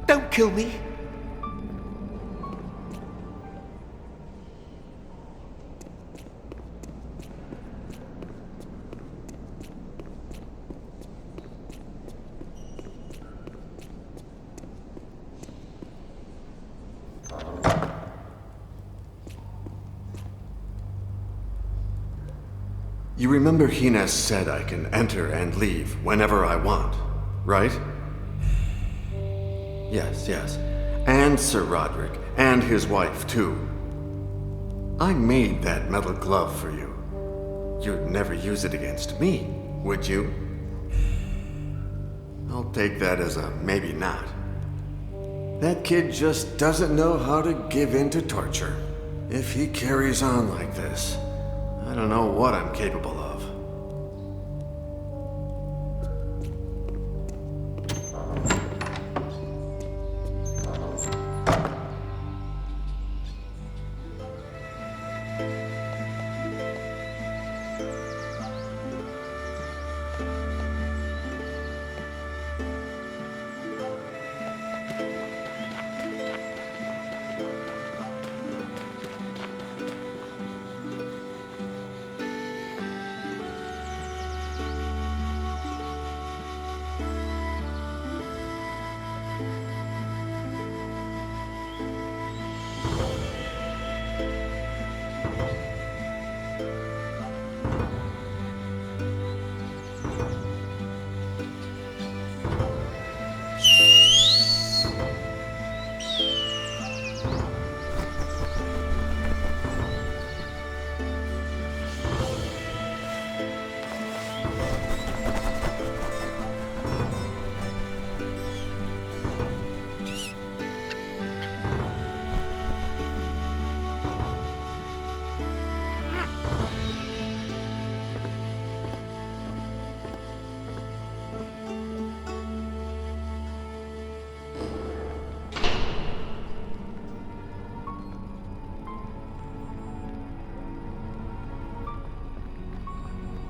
Don't kill me. You remember Hines said I can enter and leave whenever I want, right? Yes, yes. And Sir Roderick, and his wife, too. I made that metal glove for you. You'd never use it against me, would you? I'll take that as a maybe not. That kid just doesn't know how to give in to torture. If he carries on like this, I don't know what I'm capable of.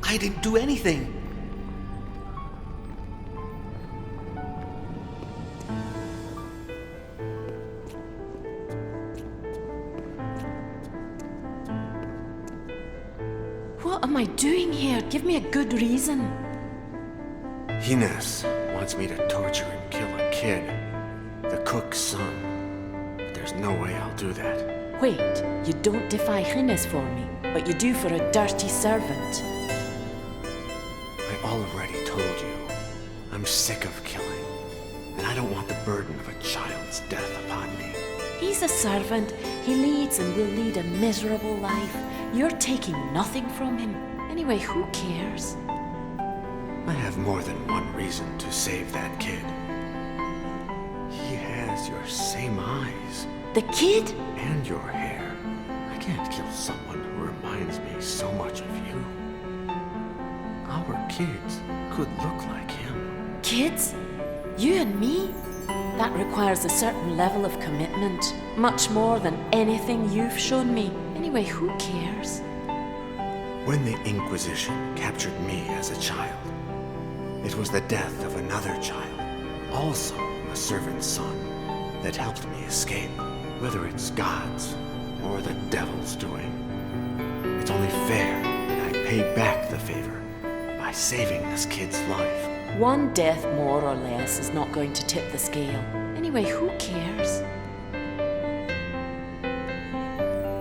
I didn't do anything. What am I doing here? Give me a good reason. Hines wants me to torture and kill a kid, the cook's son. But there's no way I'll do that. Wait, you don't defy Hines for me, but you do for a dirty servant. I already told you, I'm sick of killing, and I don't want the burden of a child's death upon me. He's a servant. He leads and will lead a miserable life. You're taking nothing from him. Anyway, who cares? I have more than one reason to save that kid. He has your same eyes. The kid? And your hair. I can't kill someone who reminds me so much of you. Our kids could look like him. Kids? You and me? That requires a certain level of commitment, much more than anything you've shown me. Anyway, who cares? When the Inquisition captured me as a child, it was the death of another child, also a servant's son, that helped me escape. Whether it's God's or the devil's doing, it's only fair that I pay back the favor by saving this kid's life. One death more or less is not going to tip the scale. Anyway, who cares?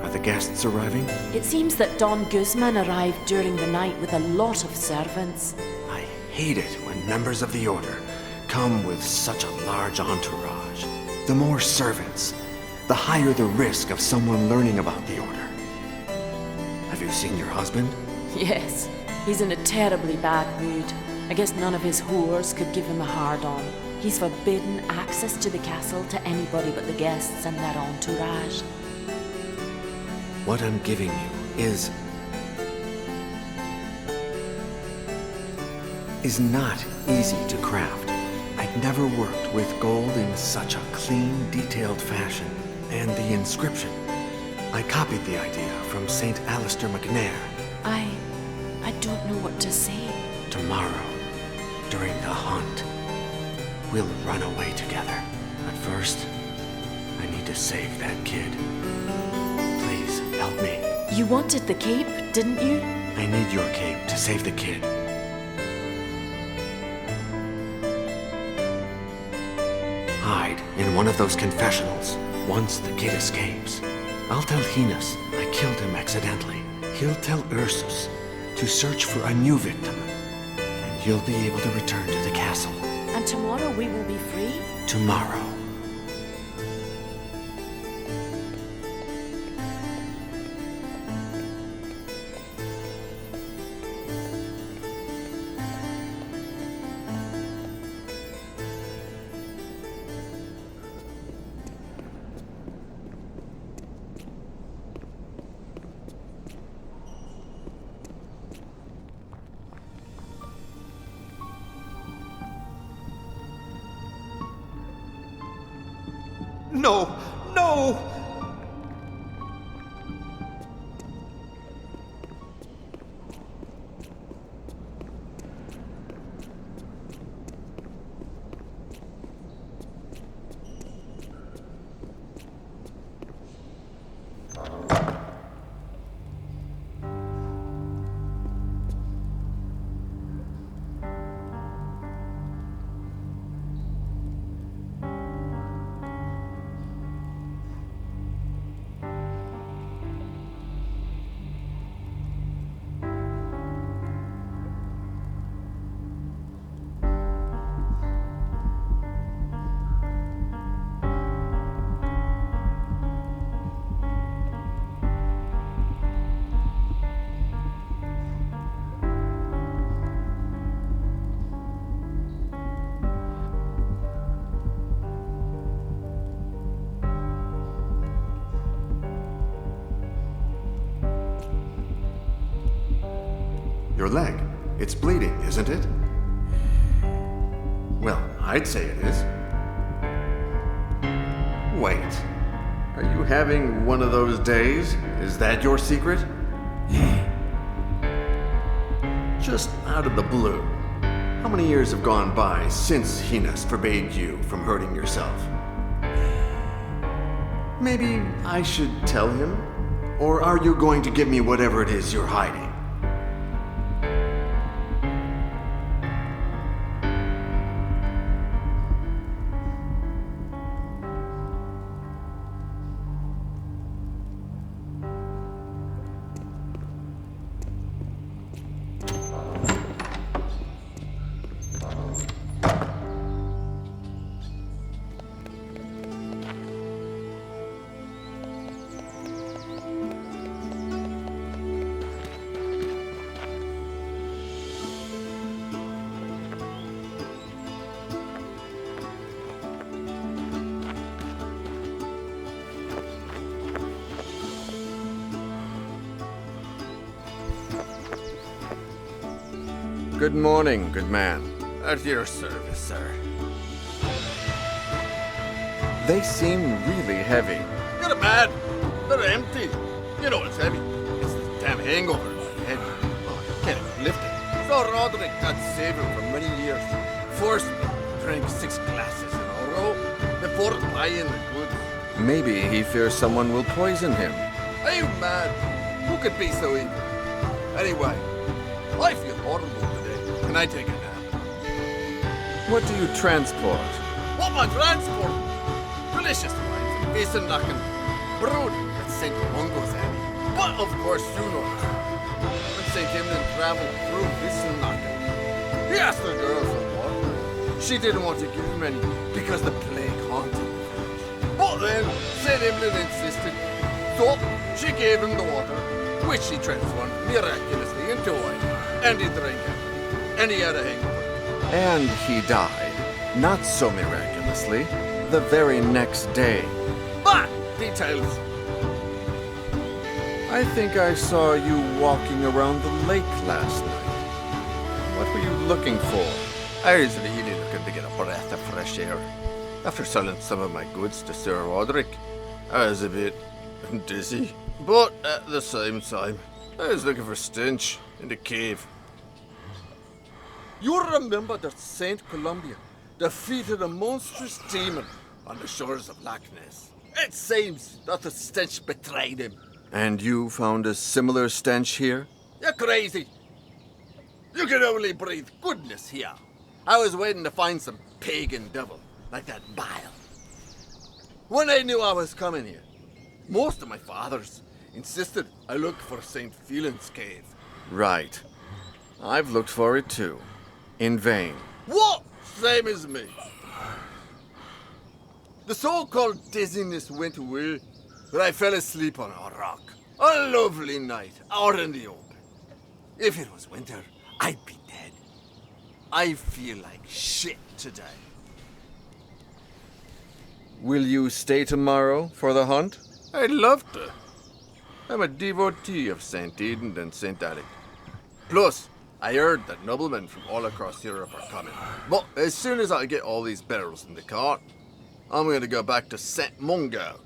Are the guests arriving? It seems that Don Guzman arrived during the night with a lot of servants. I hate it when members of the Order come with such a large entourage. The more servants, the higher the risk of someone learning about the Order. Have you seen your husband? Yes, he's in a terribly bad mood. I guess none of his whores could give him a hard-on. He's forbidden access to the castle to anybody but the guests and their entourage. What I'm giving you is not easy to craft. I'd never worked with gold in such a clean, detailed fashion. And the inscription. I copied the idea from St. Alistair McNair. I don't know what to say. Tomorrow, during the hunt, we'll run away together. But first, I need to save that kid. Please, help me. You wanted the cape, didn't you? I need your cape to save the kid. Hide in one of those confessionals. Once the kid escapes, I'll tell Hines I killed him accidentally. He'll tell Ursus to search for a new victim, and you'll be able to return to the castle. And tomorrow we will be free? Tomorrow. No! No! Your leg. It's bleeding, isn't it? Well, I'd say it is. Wait. Are you having one of those days? Is that your secret? Just out of the blue. How many years have gone by since Hines forbade you from hurting yourself? Maybe I should tell him? Or are you going to give me whatever it is you're hiding? Good morning, good man. At your service, sir. They seem really heavy. You're mad. They're empty. You know it's heavy. It's the damn hangover. Heavy. Oh, I can't even lift it. So Roderick, God save him for many years, forced me to drink 6 glasses in a row before buying the goods. Maybe he fears someone will poison him. Are you mad? Who could be so evil? Anyway, I feel horrible today. Can I take a nap? What do you transport? What am I transporting? Delicious wines and Wiesenlachen. brood at St. Mungo's Abbey. But of course you know it. When St. Emlyn travelled through Visselnacken, he asked the girl for water. She didn't want to give him any because the plague haunted the village. But then St. Emlyn insisted, so she gave him the water, which she transformed miraculously into wine. And he drank it, and he had a hangover. And he died, not so miraculously, the very next day. But, details. I think I saw you walking around the lake last night. What were you looking for? I was really looking to get a breath of fresh air. After selling some of my goods to Sir Roderick, I was a bit dizzy. But at the same time, I was looking for stench in the cave. You remember that Saint Columbia defeated a monstrous demon on the shores of Loch Ness. It seems that the stench betrayed him. And you found a similar stench here? You're crazy. You can only breathe goodness here. I was waiting to find some pagan devil, like that Bile. When I knew I was coming here, most of my fathers insisted I look for St. Phelan's cave. Right. I've looked for it too. In vain. What? Same as me. The so-called dizziness went away, but I fell asleep on a rock. A lovely night, out in the open. If it was winter, I'd be dead. I feel like shit today. Will you stay tomorrow for the hunt? I'd love to. I'm a devotee of St. Eden and St. Alec. Plus, I heard that noblemen from all across Europe are coming. But as soon as I get all these barrels in the cart, I'm going to go back to St. Mungo.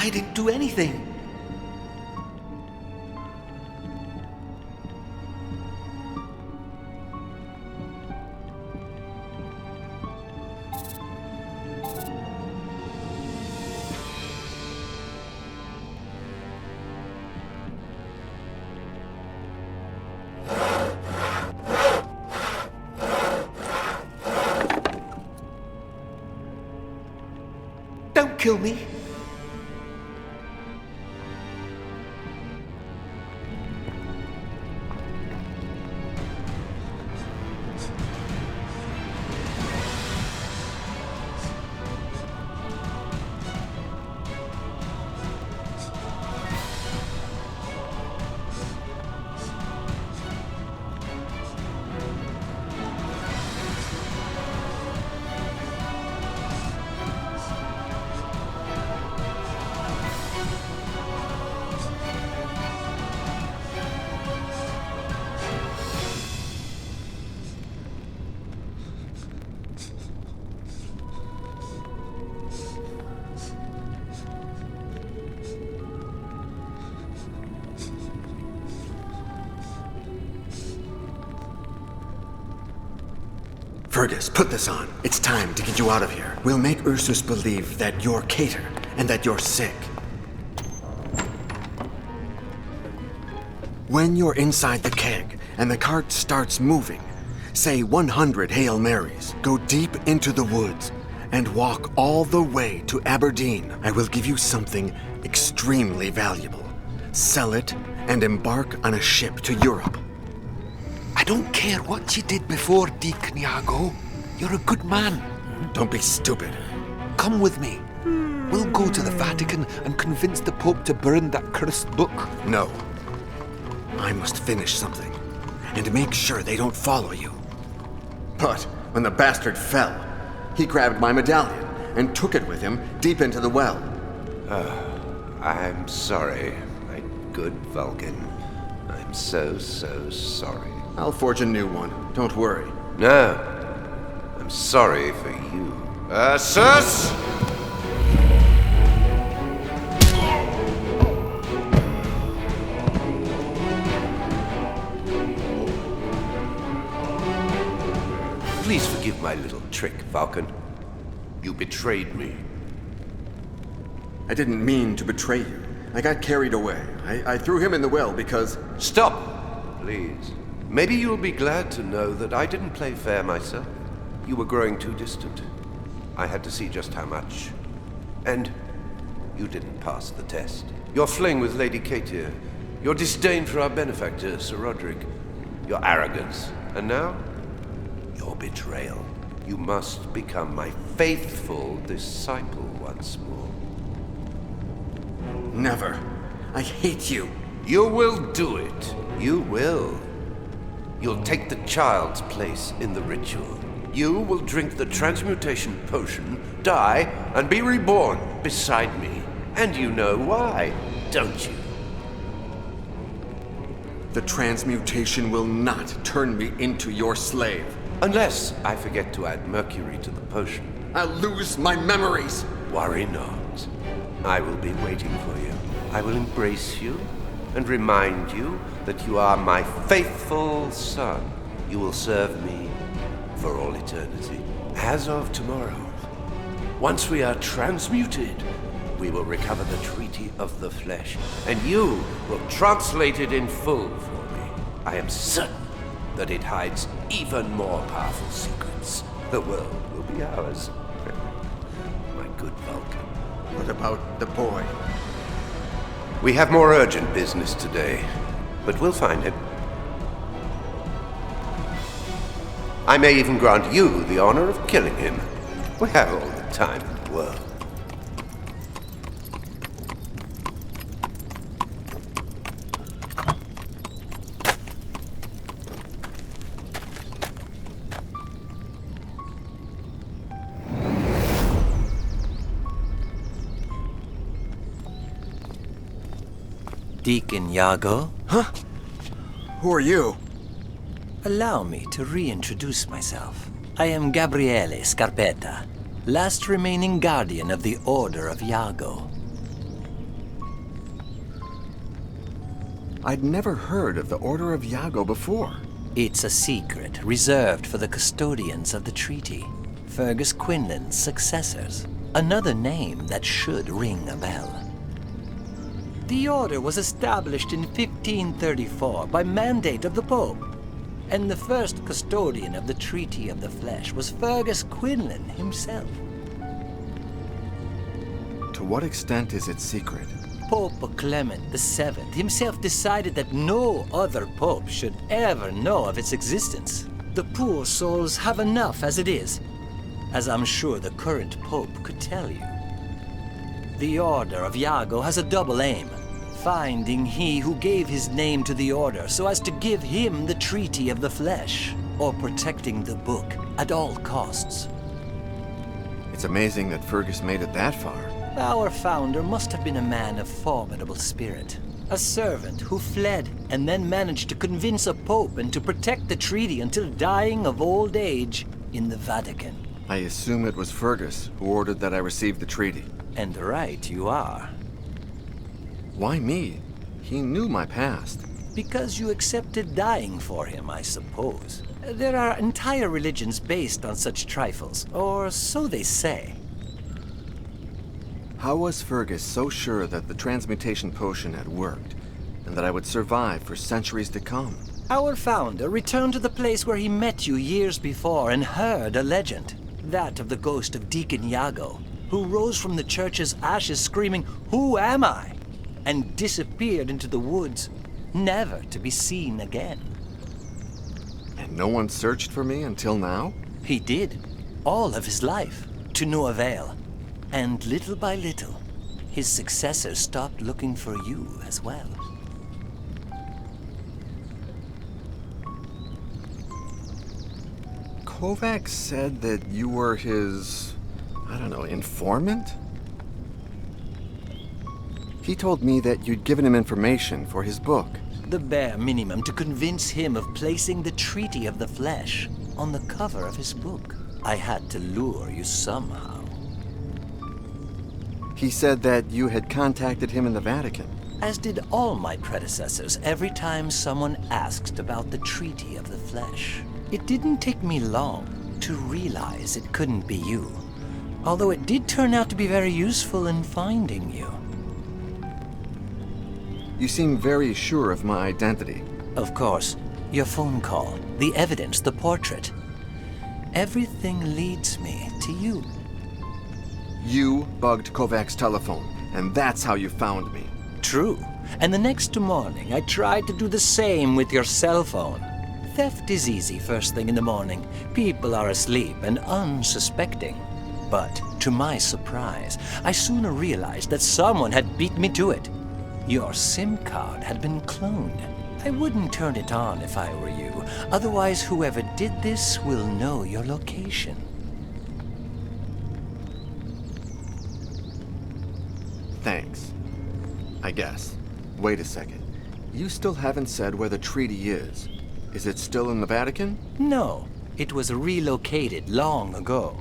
I didn't do anything. Don't kill me. Fergus, put this on. It's time to get you out of here. We'll make Ursus believe that you're Cater and that you're sick. When you're inside the keg and the cart starts moving, say 100 Hail Marys. Go deep into the woods and walk all the way to Aberdeen. I will give you something extremely valuable. Sell it and embark on a ship to Europe. I don't care what you did before, Deacon Iago. You're a good man. Don't be stupid. Come with me. We'll go to the Vatican and convince the Pope to burn that cursed book. No. I must finish something and make sure they don't follow you. But when the bastard fell, he grabbed my medallion and took it with him deep into the well. I'm sorry, my good Vulcan. I'm so sorry. I'll forge a new one. Don't worry. No, I'm sorry for you. Ursus! Please forgive my little trick, Vulcan. You betrayed me. I didn't mean to betray you. I got carried away. I threw him in the well because... Stop, please. Maybe you'll be glad to know that I didn't play fair myself. You were growing too distant. I had to see just how much. And you didn't pass the test. Your fling with Lady Katia, your disdain for our benefactor, Sir Roderick, your arrogance, and now, your betrayal. You must become my faithful disciple once more. Never. I hate you. You will do it. You will. You'll take the child's place in the ritual. You will drink the transmutation potion, die, and be reborn beside me. And you know why, don't you? The transmutation will not turn me into your slave. Unless I forget to add mercury to the potion. I'll lose my memories. Worry not. I will be waiting for you. I will embrace you and remind you that you are my faithful son. You will serve me for all eternity. As of tomorrow, once we are transmuted, we will recover the Treaty of the Flesh, and you will translate it in full for me. I am certain that it hides even more powerful secrets. The world will be ours. My good Vulcan. What about the boy? We have more urgent business today, but we'll find him. I may even grant you the honor of killing him. We have all the time in the world. Deacon Iago? Who are you? Allow me to reintroduce myself. I am Gabriele Scarpetta, last remaining guardian of the Order of Iago. I'd never heard of the Order of Iago before. It's a secret reserved for the custodians of the treaty, Fergus Quinlan's successors. Another name that should ring a bell. The Order was established in 1534 by mandate of the Pope, and the first custodian of the Treaty of the Flesh was Fergus Quinlan himself. To what extent is it secret? Pope Clement VII himself decided that no other pope should ever know of its existence. The poor souls have enough as it is, as I'm sure the current pope could tell you. The Order of Iago has a double aim: finding he who gave his name to the Order so as to give him the Treaty of the Flesh, or protecting the book at all costs. It's amazing that Fergus made it that far. Our founder must have been a man of formidable spirit. A servant who fled and then managed to convince a pope and to protect the treaty until dying of old age in the Vatican. I assume it was Fergus who ordered that I receive the treaty. And right you are. Why me? He knew my past. Because you accepted dying for him, I suppose. There are entire religions based on such trifles, or so they say. How was Fergus so sure that the transmutation potion had worked, and that I would survive for centuries to come? Our founder returned to the place where he met you years before and heard a legend. That of the ghost of Deacon Iago, who rose from the church's ashes screaming, "Who am I?" and disappeared into the woods, never to be seen again. And no one searched for me until now? He did, all of his life, to no avail. And little by little, his successors stopped looking for you as well. Kovacs said that you were his, I don't know, informant? He told me that you'd given him information for his book. The bare minimum to convince him of placing the Treaty of the Flesh on the cover of his book. I had to lure you somehow. He said that you had contacted him in the Vatican. As did all my predecessors every time someone asked about the Treaty of the Flesh. It didn't take me long to realize it couldn't be you, although it did turn out to be very useful in finding you. You seem very sure of my identity. Of course, your phone call, the evidence, the portrait. Everything leads me to you. You bugged Kovacs' telephone, and that's how you found me. True. And the next morning, I tried to do the same with your cell phone. Theft is easy first thing in the morning. People are asleep and unsuspecting. But to my surprise, I soon realized that someone had beat me to it. Your SIM card had been cloned. I wouldn't turn it on if I were you. Otherwise, whoever did this will know your location. Thanks. I guess. Wait a second. You still haven't said where the treaty is. Is it still in the Vatican? No, it was relocated long ago.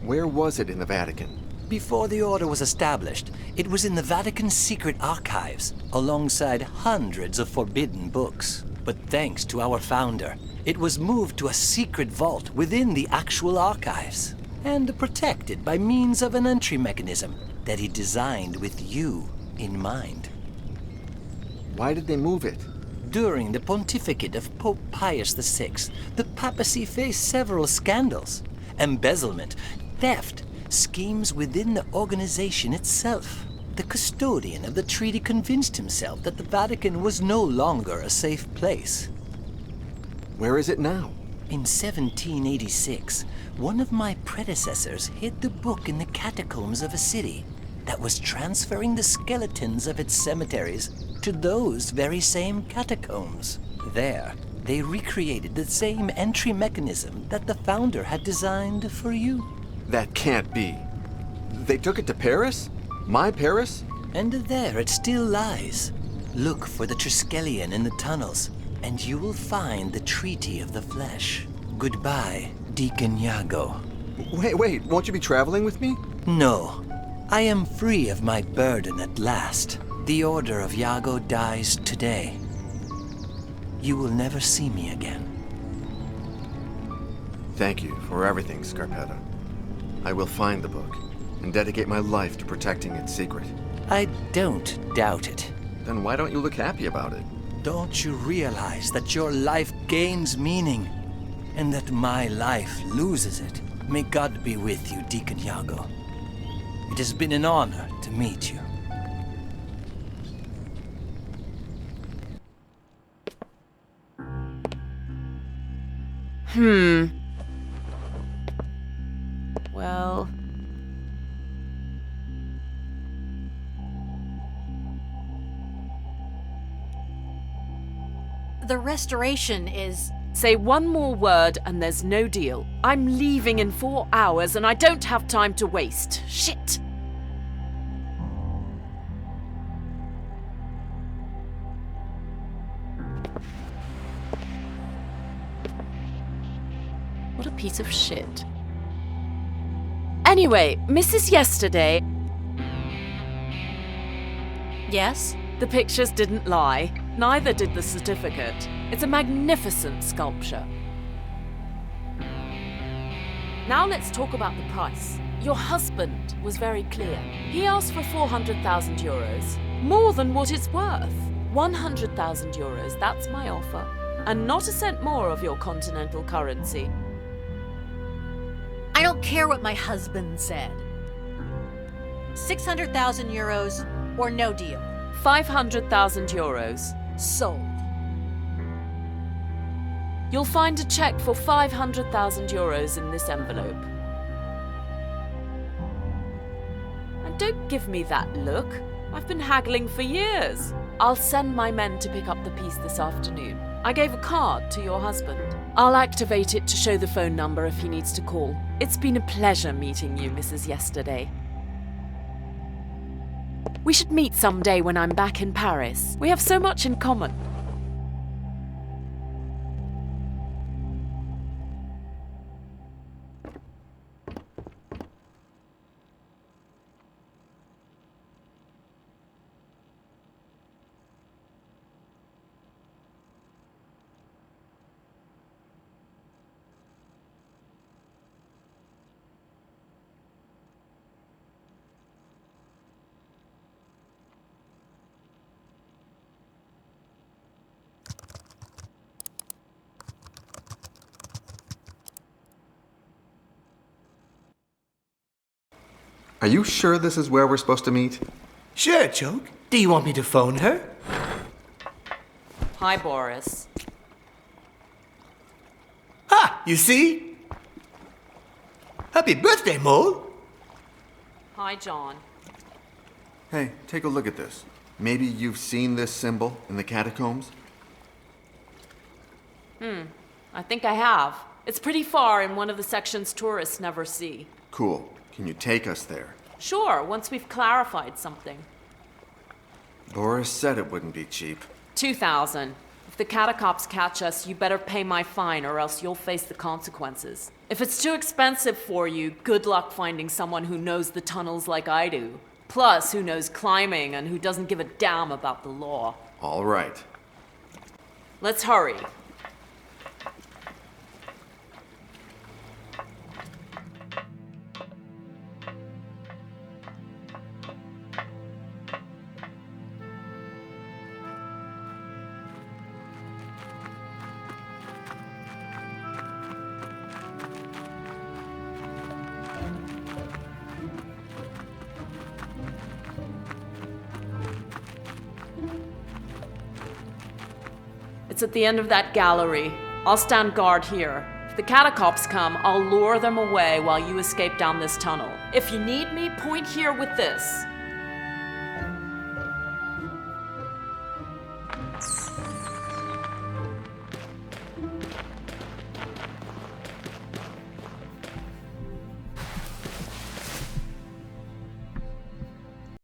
Where was it in the Vatican? Before the Order was established, it was in the Vatican's secret archives, alongside hundreds of forbidden books. But thanks to our founder, it was moved to a secret vault within the actual archives, and protected by means of an entry mechanism that he designed with you in mind. Why did they move it? During the pontificate of Pope Pius VI, the papacy faced several scandals: embezzlement, theft, schemes within the organization itself. The custodian of the treaty convinced himself that the Vatican was no longer a safe place. Where is it now? In 1786, one of my predecessors hid the book in the catacombs of a city that was transferring the skeletons of its cemeteries to those very same catacombs. There, they recreated the same entry mechanism that the founder had designed for you. That can't be. They took it to Paris? My Paris? And there it still lies. Look for the Triskelion in the tunnels, and you will find the Treaty of the Flesh. Goodbye, Deacon Iago. Wait, won't you be traveling with me? No, I am free of my burden at last. The Order of Iago dies today. You will never see me again. Thank you for everything, Scarpetta. I will find the book and dedicate my life to protecting its secret. I don't doubt it. Then why don't you look happy about it? Don't you realize that your life gains meaning, and that my life loses it? May God be with you, Deacon Iago. It has been an honor to meet you. Well... The restoration is... Say one more word and there's no deal. I'm leaving in 4 hours and I don't have time to waste. Shit! What a piece of shit. Anyway, Mrs. Yesterday... Yes? The pictures didn't lie. Neither did the certificate. It's a magnificent sculpture. Now let's talk about the price. Your husband was very clear. He asked for 400,000 euros, more than what it's worth. 100,000 euros, that's my offer. And not a cent more of your continental currency. I don't care what my husband said. 600,000 euros or no deal. 500,000 euros. Sold. You'll find a check for 500,000 euros in this envelope. And don't give me that look. I've been haggling for years. I'll send my men to pick up the piece this afternoon. I gave a card to your husband. I'll activate it to show the phone number if he needs to call. It's been a pleasure meeting you, Mrs. Yesterday. We should meet someday when I'm back in Paris. We have so much in common. Are you sure this is where we're supposed to meet? Sure, Choke. Do you want me to phone her? Hi, Boris. Ha! You see? Happy birthday, Mole! Hi, John. Hey, take a look at this. Maybe you've seen this symbol in the catacombs? I think I have. It's pretty far in one of the sections tourists never see. Cool. Can you take us there? Sure, once we've clarified something. Boris said it wouldn't be cheap. 2,000. If the catacombs catch us, you better pay my fine or else you'll face the consequences. If it's too expensive for you, good luck finding someone who knows the tunnels like I do. Plus, who knows climbing and who doesn't give a damn about the law. All right. Let's hurry. It's at the end of that gallery. I'll stand guard here. If the catacombs come, I'll lure them away while you escape down this tunnel. If you need me, point here with this.